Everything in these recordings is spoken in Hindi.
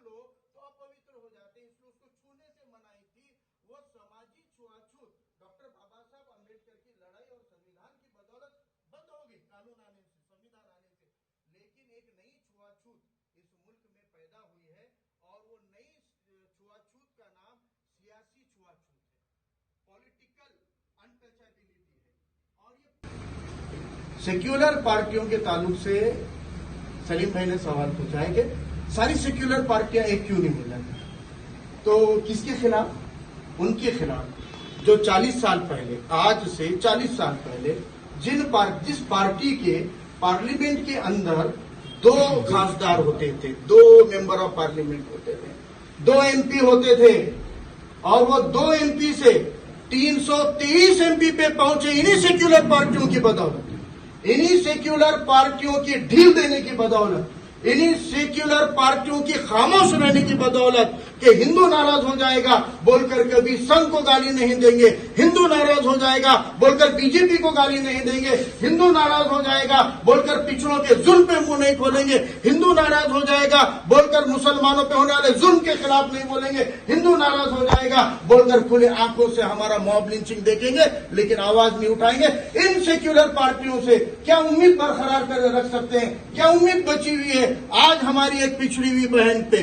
लो तो अपवित्र हो जाते हैं, इसलिए उसको छूने से मनाही थी। वो सामाजिक छुआछूत डॉक्टर बाबा साहब अम्बेडकर की लड़ाई और संविधान की बदौलत बंद होगी, कानून आने से, संविधान आने से। लेकिन एक नई छुआछूत इस मुल्क में पैदा हुई है और वो नई छुआछूत का नाम सियासी छुआछूत है, पॉलिटिकल अनटचेबिलिटी है। और ये सेक्युलर पार्टियों के ताल्लुक से सलीम भाई ने सवाल पूछा है कि सारी सेक्युलर पार्टियां एक क्यों नहीं मिल रही, तो किसके खिलाफ? उनके खिलाफ जो 40 साल पहले, आज से 40 साल पहले जिस पार्टी के पार्लियामेंट के अंदर 2 खासदार होते थे, 2 मेंबर ऑफ पार्लियामेंट होते थे, 2 एमपी होते थे, और वो 2 एमपी से 323 एमपी पे पहुंचे इन्हीं सेक्युलर पार्टियों की बदौलत, इन्हीं सेक्युलर पार्टियों की ढील देने की बदौलत, इन्हीं सेक्युलर पार्टियों की खामोश रहने की बदौलत कि हिंदू नाराज हो जाएगा बोलकर कभी संघ को गाली नहीं देंगे, हिंदू नाराज हो जाएगा बोलकर बीजेपी को गाली नहीं देंगे, हिंदू नाराज हो जाएगा बोलकर पिछड़ों के जुल्म पे मुंह नहीं खोलेंगे, हिंदू नाराज हो जाएगा बोलकर मुसलमानों पे होने वाले जुल्म के खिलाफ नहीं बोलेंगे, हिंदू नाराज हो जाएगा बोलकर खुले आंखों से हमारा मॉब लिंचिंग देखेंगे लेकिन आवाज नहीं उठाएंगे। इन सेक्युलर पार्टियों से क्या उम्मीद बरकरार कर रख सकते हैं? क्या उम्मीद बची हुई है? आज हमारी एक पिछड़ी हुई बहन पे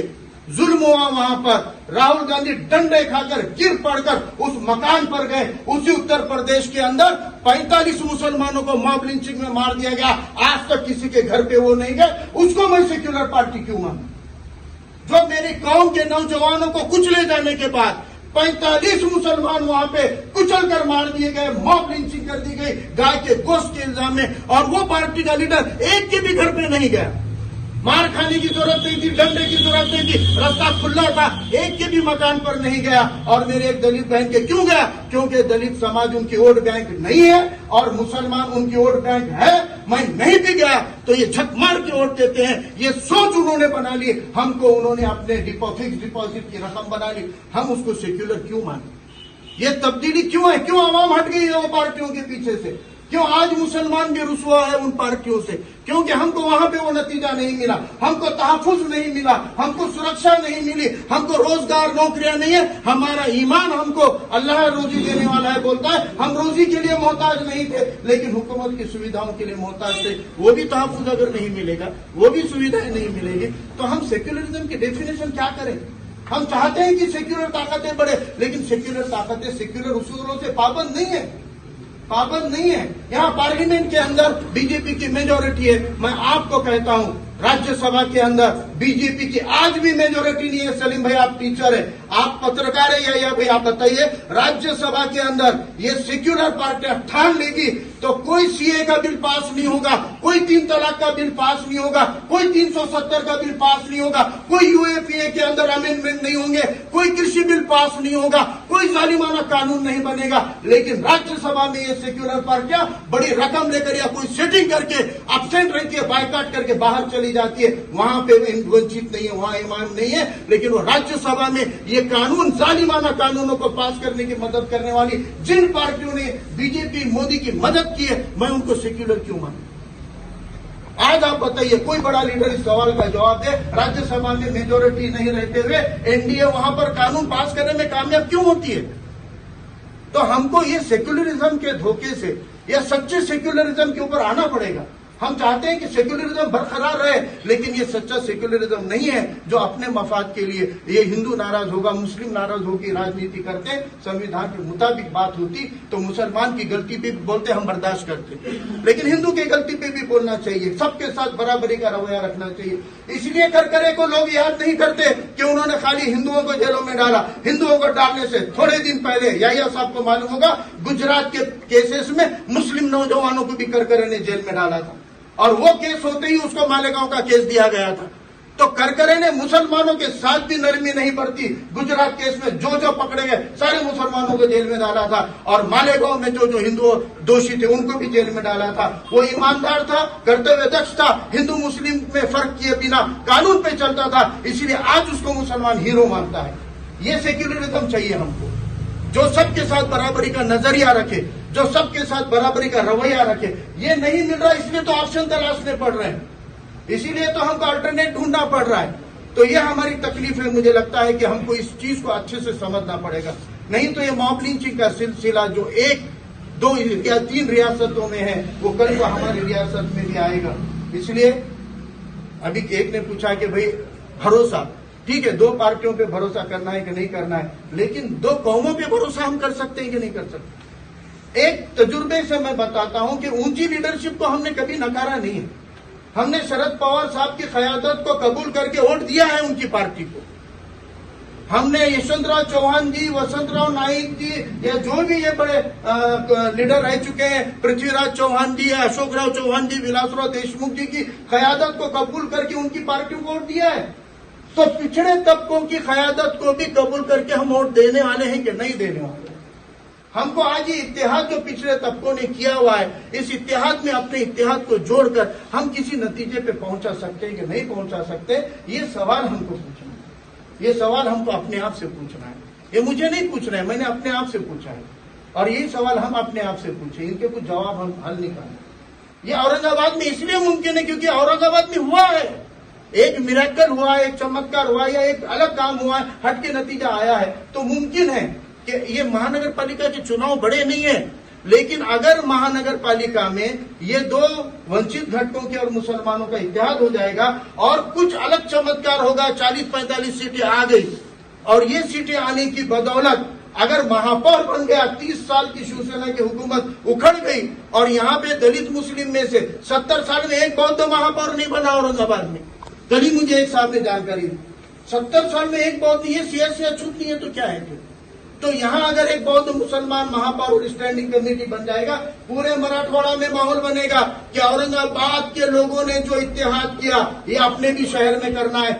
जुल्म हुआ, वहां पर राहुल गांधी डंडे खाकर गिर पड़कर उस मकान पर गए, उसी उत्तर प्रदेश के अंदर 45 मुसलमानों को मॉब लिंचिंग में मार दिया गया, आज तक किसी के घर पे वो नहीं गए, उसको मैं सेक्युलर पार्टी क्यों मानूं? जो मेरी कौम के नौजवानों को कुचले जाने के बाद 45 मुसलमान वहां पे कुचल कर मार दिए गए, मॉब लिंचिंग कर दी गई गाय के गोश्त के इल्जाम में, और वो पार्टी का लीडर एक के भी घर पे नहीं गया। मार खाने की जरूरत नहीं थी, डंडे की जरूरत नहीं थी, रास्ता खुला था, एक के भी मकान पर नहीं गया। और मेरे एक दलित बहन के क्यों गया? क्योंकि दलित समाज उनकी वोट बैंक नहीं है और मुसलमान उनकी वोट बैंक है। मैं नहीं भी गया तो ये झक मार के वोट देते हैं, ये सोच उन्होंने बना ली, हमको उन्होंने अपने फिक्स डिपॉजिट की रकम बना ली, हम उसको सेक्युलर क्यों माने? ये तब्दीली क्यों है? क्यों आवाम हट गई है वो पार्टियों के पीछे से? क्यों आज मुसलमान भी रुसवा है उन पार्टियों से? क्योंकि हमको वहां पे वो नतीजा नहीं मिला, हमको तहफुज नहीं मिला, हमको सुरक्षा नहीं मिली, हमको रोजगार नौकरियां नहीं है। हमारा ईमान हमको अल्लाह रोजी देने वाला है बोलता है, हम रोजी के लिए मोहताज नहीं थे लेकिन हुकूमत की सुविधाओं के लिए मोहताज थे। वो भी तहफुज अगर नहीं मिलेगा, वो भी सुविधाएं नहीं मिलेगी, तो हम सेक्युलरिज्म की डेफिनेशन क्या करें? हम चाहते हैं कि सेक्युलर ताकतें बढ़े, लेकिन सेक्युलर ताकतें सेक्युलर उसूलों से पाबंद नहीं है, पाबंद नहीं है। यहाँ पार्लियामेंट के अंदर बीजेपी की मेजोरिटी है। मैं आपको कहता हूँ राज्यसभा के अंदर बीजेपी की आज भी मेजोरिटी नहीं है। सलीम भाई आप टीचर है, आप पत्रकार है, या भाई आप बताइए, राज्यसभा के अंदर ये सेक्युलर पार्टियां ठान लेगी तो कोई सीए का बिल पास नहीं होगा, कोई 3 तलाक का बिल पास नहीं होगा, कोई 370 का बिल पास नहीं होगा, कोई यूएपीए के अंदर अमेंडमेंट नहीं होंगे, कोई कृषि बिल पास नहीं होगा, कोई जालिमाना कानून नहीं बनेगा। लेकिन राज्यसभा में ये सेक्युलर पार्टियां बड़ी रकम लेकर या कोई सेटिंग करके एब्सेंट रहती है, बायकॉट करके बाहर चली जाती है। वहां पे वंचित नहीं है, वहां ईमान नहीं है, लेकिन वो राज्यसभा में ये कानून, जालिमाना कानूनों को पास करने की मदद करने वाली जिन पार्टियों ने बीजेपी मोदी की मदद की है, मैं उनको सेक्युलर क्यों मानूं? आज आप बताइए, कोई बड़ा लीडर इस सवाल का जवाब दे। राज्यसभा में मेजोरिटी नहीं रहते हुए एनडीए वहां पर कानून पास करने में कामयाब क्यों होती है? तो हमको ये सेक्युलरिज्म के धोखे से या सच्चे सेक्युलरिज्म के ऊपर आना पड़ेगा। हम चाहते हैं कि सेक्युलरिज्म बरकरार रहे, लेकिन ये सच्चा सेक्युलरिज्म नहीं है जो अपने मफाद के लिए ये हिंदू नाराज होगा, मुस्लिम नाराज होगी राजनीति करते। संविधान के मुताबिक बात होती तो मुसलमान की गलती पे बोलते हम बर्दाश्त करते, लेकिन हिंदू की गलती पे भी बोलना चाहिए, सबके साथ बराबरी का रवैया रखना चाहिए। इसलिए करकरे को लोग याद नहीं करते कि उन्होंने खाली हिंदुओं को जेलों में डाला। हिंदुओं को डालने से थोड़े दिन पहले याहिया साहब को मालूम होगा, गुजरात के केसेस में मुस्लिम नौजवानों को भी करकरे ने जेल में डाला था, और वो केस होते ही उसको मालेगांव का केस दिया गया था। तो करकरे ने मुसलमानों के साथ भी नरमी नहीं बरती। गुजरात केस में जो जो पकड़े गए सारे मुसलमानों को जेल में डाला था, और मालेगांव में जो जो हिंदू दोषी थे उनको भी जेल में डाला था। वो ईमानदार था, कर्तव्य दक्ष था, हिंदू मुस्लिम में फर्क किए बिना कानून पे चलता था, इसीलिए आज उसको मुसलमान हीरो मानता है। ये सेक्युलरिज्म चाहिए हमको, जो सबके साथ बराबरी का नजरिया रखे, जो सबके साथ बराबरी का रवैया रखे। ये नहीं मिल रहा, इसलिए तो ऑप्शन तलाशने पड़ रहे हैं, इसीलिए तो हमको अल्टरनेट ढूंढना पड़ रहा है। तो ये हमारी तकलीफ है। मुझे लगता है कि हमको इस चीज को अच्छे से समझना पड़ेगा, नहीं तो ये मॉब लिंचिंग का सिलसिला जो 1, 2 या 3 रियासतों में है वो कल को हमारी रियासत में भी आएगा। इसलिए अभी एक ने पूछा कि भाई भरोसा, ठीक है 2 पार्टियों पे भरोसा करना है कि नहीं करना है, लेकिन 2 कौमों पे भरोसा हम कर सकते हैं कि नहीं कर सकते। एक तजुर्बे से मैं बताता हूं कि ऊंची लीडरशिप को हमने कभी नकारा नहीं है। हमने शरद पवार साहब की क़यादत को कबूल करके वोट दिया है उनकी पार्टी को। हमने यशवंतराव चौहान जी, वसंतराव नाइक जी या जो भी ये बड़े लीडर रह चुके हैं, पृथ्वीराज चौहान जी, अशोकराव चौहान जी, विलासराव देशमुख जी की क़यादत को कबूल करके उनकी पार्टी को वोट दिया है। तो पिछड़े तबकों की क़यादत को भी कबूल करके हम वोट देने वाले हैं कि नहीं देने वाले? हमको आज ये इत्तेहाद जो पिछले तबकों ने किया हुआ है, इस इत्तेहाद में अपने इत्तेहाद को जोड़कर हम किसी नतीजे पे पहुंचा सकते हैं कि नहीं पहुंचा सकते, ये सवाल हमको पूछना है। ये सवाल हमको अपने आप से पूछना है। ये मुझे नहीं पूछना है, मैंने अपने आप से पूछा है और ये सवाल हम अपने आप से पूछे, इनके कुछ जवाब हम हल निकालें। ये औरंगाबाद में इसलिए मुमकिन है क्योंकि औरंगाबाद में हुआ है, एक मिरेकल हुआ है, एक चमत्कार हुआ है या एक अलग काम हुआ है, हट के नतीजा आया है। तो मुमकिन है कि ये महानगर पालिका के चुनाव बड़े नहीं है, लेकिन अगर महानगर पालिका में ये 2 वंचित घटकों के और मुसलमानों का इत्तेहाद हो जाएगा और कुछ अलग चमत्कार होगा, 40-45 सीटें आ गई और ये सीटें आने की बदौलत अगर महापौर बन गया, 30 साल की शिवसेना की हुकूमत उखड़ गई और यहाँ पे दलित मुस्लिम में से 70 साल में एक बौद्ध महापौर नहीं बना औरंगाबाद में। कल ही मुझे एक साहब ने जानकारी दी, 70 साल में एक बौद्ध, ये सियासी अछूत नहीं है तो क्या है? तो यहाँ अगर एक बौद्ध मुसलमान महापौर स्टैंडिंग कमेटी बन जाएगा, पूरे मराठवाड़ा में माहौल बनेगा कि औरंगाबाद के लोगों ने जो इत्तेहाद किया ये अपने भी शहर में करना है।